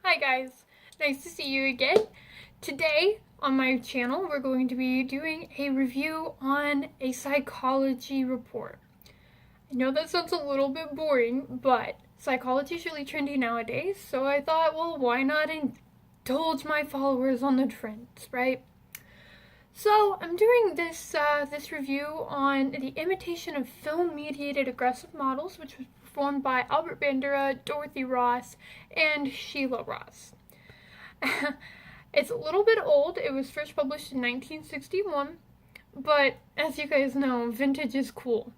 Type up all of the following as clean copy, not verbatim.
Hi guys, nice to see you again. Today on my channel we're going to be doing a review on a psychology report. I know that sounds a little bit boring, but psychology is really trendy nowadays, so I thought, well, why not indulge my followers on the trends, right? So I'm doing this review on the Imitation of Film-Mediated Aggressive Models, which was performed by Albert Bandura, Dorothy Ross, and Sheila Ross. It's a little bit old. It was first published in 1961, but as you guys know, vintage is cool.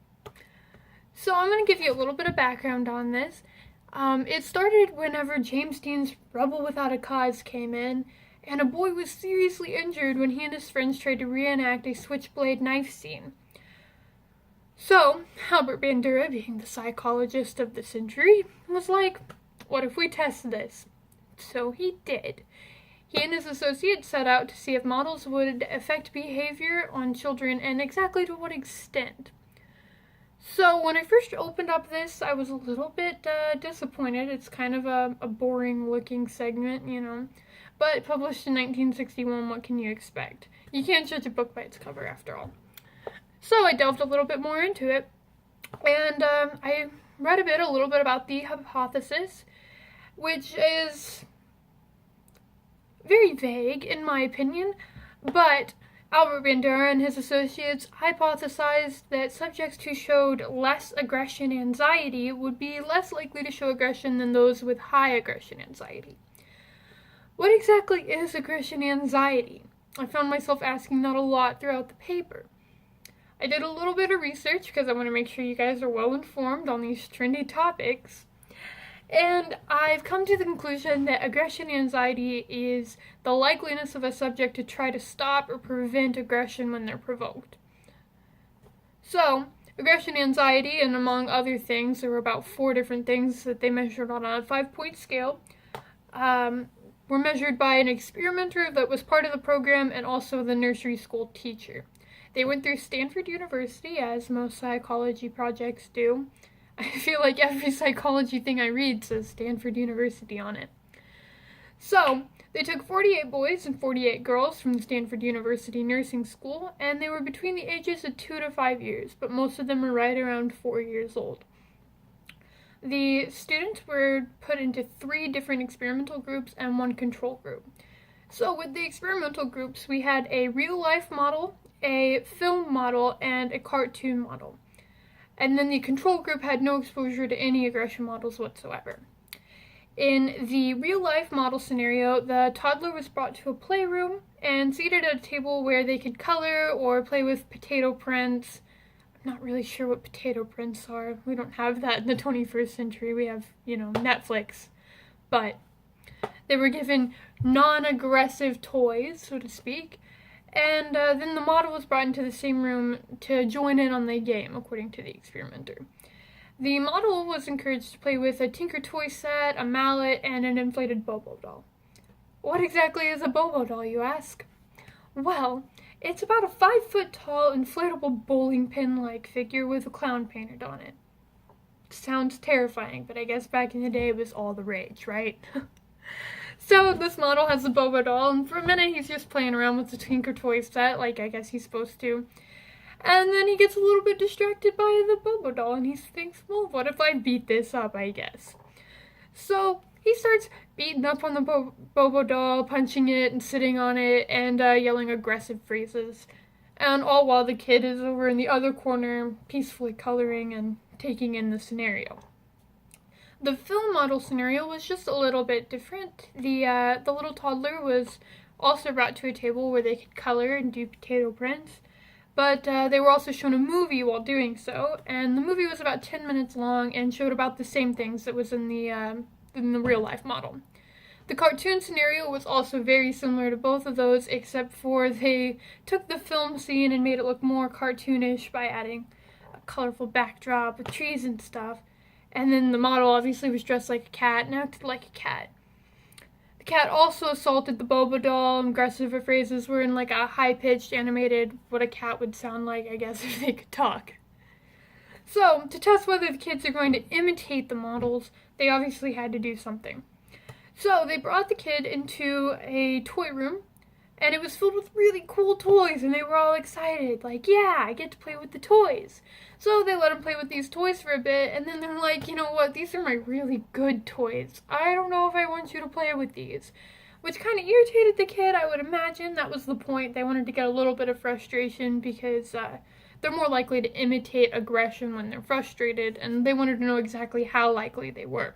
So I'm going to give you a little bit of background on this. It started whenever James Dean's Rebel Without a Cause came in, and a boy was seriously injured when he and his friends tried to reenact a switchblade knife scene. So, Albert Bandura, being the psychologist of the century, was like, what if we test this? So he did. He and his associates set out to see if models would affect behavior on children and exactly to what extent. So when I first opened up this, I was a little bit disappointed. It's kind of a boring looking segment, you know. But published in 1961, what can you expect? You can't judge a book by its cover, after all. So I delved a little bit more into it, and I read a little bit about the hypothesis, which is very vague in my opinion, but Albert Bandura and his associates hypothesized that subjects who showed less aggression anxiety would be less likely to show aggression than those with high aggression anxiety. What exactly is aggression anxiety? I found myself asking that a lot throughout the paper. I did a little bit of research because I want to make sure you guys are well informed on these trendy topics. And I've come to the conclusion that aggression anxiety is the likeliness of a subject to try to stop or prevent aggression when they're provoked. So, aggression anxiety, and among other things, there were about 4 different things that they measured on a 5-point scale, were measured by an experimenter that was part of the program and also the nursery school teacher. They went through Stanford University, as most psychology projects do. I feel like every psychology thing I read says Stanford University on it. So, they took 48 boys and 48 girls from the Stanford University Nursing School, and they were between the ages of 2 to 5 years, but most of them were right around 4 years old. The students were put into 3 different experimental groups and 1 control group. So with the experimental groups, we had a real-life model, a film model, and a cartoon model. And then the control group had no exposure to any aggression models whatsoever. In the real-life model scenario, the toddler was brought to a playroom and seated at a table where they could color or play with potato prints. I'm not really sure what potato prints are. We don't have that in the 21st century. We have, Netflix. But they were given non-aggressive toys, so to speak, and then the model was brought into the same room to join in on the game, according to the experimenter. The model was encouraged to play with a Tinker toy set, a mallet, and an inflated Bobo doll. What exactly is a Bobo doll, you ask? Well, it's about a 5-foot-tall inflatable bowling pin-like figure with a clown painted on it. Sounds terrifying, but I guess back in the day it was all the rage, right? So this model has the Bobo doll, and for a minute he's just playing around with the Tinker toy set, like I guess he's supposed to. And then he gets a little bit distracted by the Bobo doll, and he thinks, well, what if I beat this up, I guess. So he starts beating up on the Bobo doll, punching it and sitting on it, and yelling aggressive phrases. And all while the kid is over in the other corner, peacefully coloring and taking in the scenario. The film model scenario was just a little bit different. The little toddler was also brought to a table where they could color and do potato prints, but they were also shown a movie while doing so, and the movie was about 10 minutes long and showed about the same things that was in the real-life model. The cartoon scenario was also very similar to both of those, except for they took the film scene and made it look more cartoonish by adding a colorful backdrop with trees and stuff. And then the model obviously was dressed like a cat and acted like a cat. The cat also assaulted the Bobo doll, and aggressive phrases were in like a high-pitched, animated, what a cat would sound like, I guess, if they could talk. So, to test whether the kids are going to imitate the models, they obviously had to do something. So they brought the kid into a toy room, and it was filled with really cool toys, and they were all excited, like, yeah, I get to play with the toys. So they let him play with these toys for a bit, and then they're like, you know what, these are my really good toys. I don't know if I want you to play with these. Which kind of irritated the kid, I would imagine. That was the point. They wanted to get a little bit of frustration because they're more likely to imitate aggression when they're frustrated, and they wanted to know exactly how likely they were.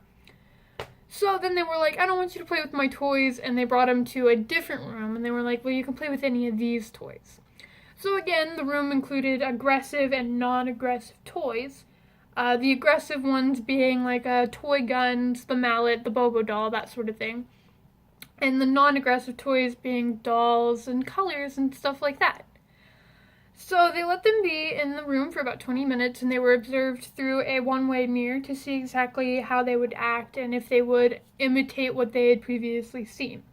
So then they were like, I don't want you to play with my toys, and they brought him to a different room, and they were like, well, you can play with any of these toys. So again, the room included aggressive and non-aggressive toys. The aggressive ones being like toy guns, the mallet, the Bobo doll, that sort of thing. And the non-aggressive toys being dolls and colors and stuff like that. So they let them be in the room for about 20 minutes, and they were observed through a one-way mirror to see exactly how they would act and if they would imitate what they had previously seen.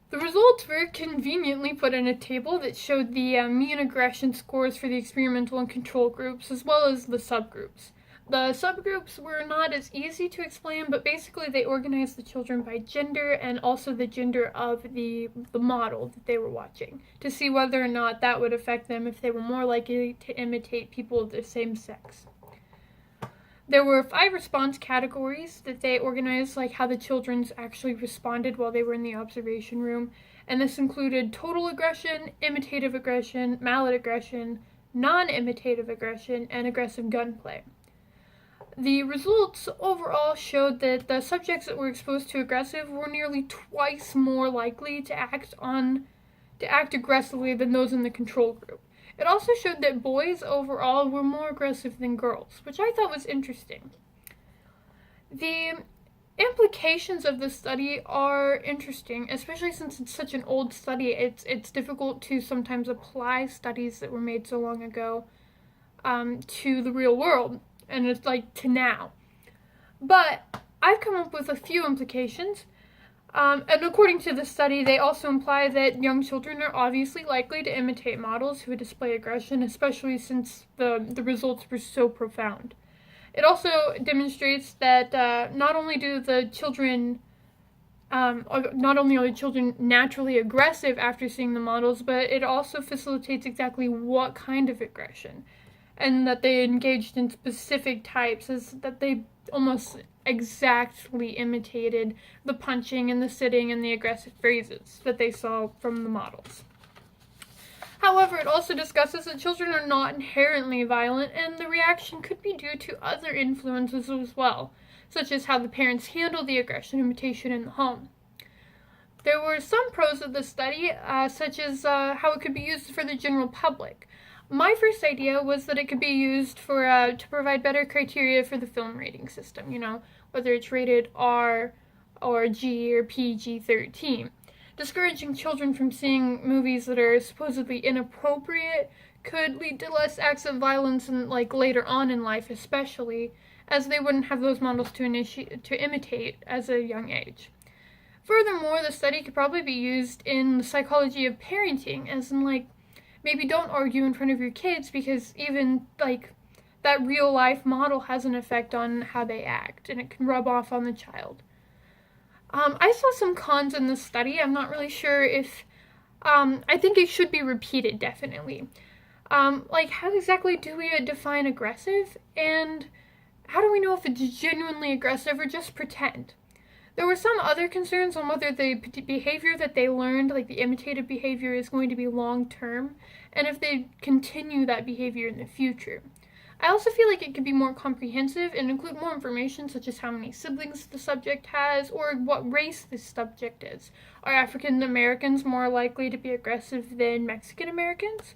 The results were conveniently put in a table that showed the mean aggression scores for the experimental and control groups, as well as the subgroups. The subgroups were not as easy to explain, but basically they organized the children by gender and also the gender of the model that they were watching to see whether or not that would affect them if they were more likely to imitate people of the same sex. There were 5 response categories that they organized, like how the children actually responded while they were in the observation room, and this included total aggression, imitative aggression, mallet aggression, non-imitative aggression, and aggressive gunplay. The results overall showed that the subjects that were exposed to aggressive were nearly twice more likely to act aggressively than those in the control group. It also showed that boys overall were more aggressive than girls, which I thought was interesting. The implications of this study are interesting, especially since it's such an old study. It's difficult to sometimes apply studies that were made so long ago to the real world. And it's like to now. But I've come up with a few implications. And according to the study, they also imply that young children are obviously likely to imitate models who display aggression, especially since the results were so profound. It also demonstrates that not only are the children naturally aggressive after seeing the models, but it also facilitates exactly what kind of aggression. And that they engaged in specific types, is that they almost exactly imitated the punching and the sitting and the aggressive phrases that they saw from the models. However, it also discusses that children are not inherently violent, and the reaction could be due to other influences as well, such as how the parents handle the aggression imitation in the home. There were some pros of this study, such as how it could be used for the general public. My first idea was that it could be used for to provide better criteria for the film rating system, whether it's rated R or G or PG-13. Discouraging children from seeing movies that are supposedly inappropriate could lead to less acts of violence and later on in life, especially, as they wouldn't have those models to imitate as a young age. Furthermore, the study could probably be used in the psychology of parenting, as in maybe don't argue in front of your kids, because even that real life model has an effect on how they act, and it can rub off on the child. I saw some cons in this study. I'm not really sure if I think it should be repeated, definitely. How exactly do we define aggressive, and how do we know if it's genuinely aggressive or just pretend? There were some other concerns on whether the behavior that they learned, the imitative behavior, is going to be long-term, and if they continue that behavior in the future. I also feel like it could be more comprehensive and include more information, such as how many siblings the subject has, or what race this subject is. Are African Americans more likely to be aggressive than Mexican Americans?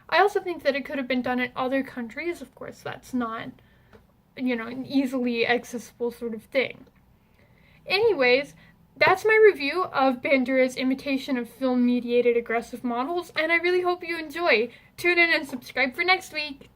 I also think that it could have been done in other countries. Of course, that's not, an easily accessible sort of thing. Anyways, that's my review of Bandura's Imitation of Film-Mediated Aggressive Models, and I really hope you enjoy. Tune in and subscribe for next week!